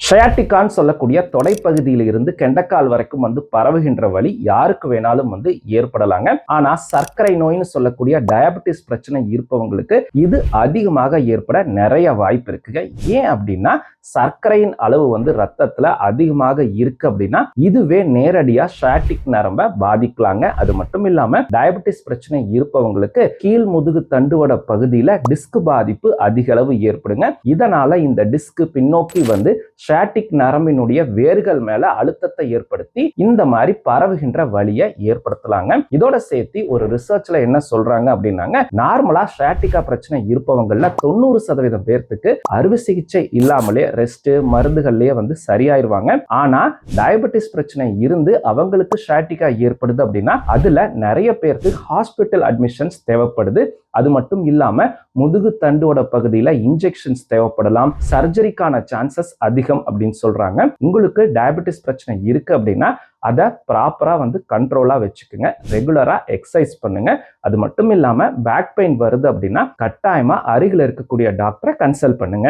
ஷயாட்டிக்கான்னு சொல்லக்கூடிய தொடைப்பகுதியில இருந்து கெண்டக்கால் வரைக்கும் பரவுகின்ற வலி யாருக்கு வேணாலும் ஏற்படலாங்க. ஆனா சர்க்கரை நோய்னு சொல்லக்கூடிய டயபெட்டிஸ் பிரச்சனை இருப்பவங்களுக்கு இது அதிகமாக ஏற்பட நிறைய வாய்ப்பு இருக்குங்க. ஏன் அப்படின்னா சர்க்கரையின் அளவு ரத்தத்துல அதிகமாக இருக்கு அப்படின்னா இதுவே நேரடியா ஷயாட்டிக் நரம்ப பாதிக்கலாங்க. அது மட்டும் இல்லாம டயபெட்டிஸ் பிரச்சனை இருப்பவங்களுக்கு கீழ் முதுகு தண்டுவட பகுதியில டிஸ்க் பாதிப்பு அதிக அளவு ஏற்படுங்க. இதனால இந்த டிஸ்க் பின்னோக்கி ஷயாட்டிக் நரம்பினுடைய வேர்கள் மேல அழுத்தத்தை ஏற்படுத்தி இந்த மாதிரி பரவுகின்ற வலியை ஏற்படுத்தலாங்க. இதோட சேர்த்து ஒரு ரிசர்ச்ல என்ன சொல்றாங்க அப்படின்னாங்க, நார்மலா ஷயாட்டிக்கா பிரச்சனை இருப்பவங்கல 90% பேர்த்துக்கு அறுவை சிகிச்சை இல்லாமலே ரெஸ்ட் மருந்துகள்லயே சரியாயிருவாங்க. ஆனா டயபெட்டிஸ் பிரச்சனை இருந்து அவங்களுக்கு ஷயாட்டிக்கா ஏற்படுது அப்படின்னா அதுல நிறைய பேருக்கு ஹாஸ்பிட்டல் அட்மிஷன்ஸ் தேவைப்படுது. அது மட்டும் இல்லாம முதுகு தண்டுவோட பகுதியில இன்ஜெக்ஷன்ஸ் தேவைப்படலாம், சர்ஜரிக்கான சான்சஸ் அதிகம் அப்படின்னு சொல்றாங்க. உங்களுக்கு டயபெட்டிஸ் பிரச்சனை இருக்கு அப்படின்னா அதை ப்ராப்பரா கண்ட்ரோலா வச்சுக்குங்க. ரெகுலரா எக்ஸசைஸ் பண்ணுங்க. அது மட்டும் இல்லாம பேக் பெயின் வருது அப்படின்னா கட்டாயமா அருகில் இருக்கக்கூடிய டாக்டரை கன்சல்ட் பண்ணுங்க.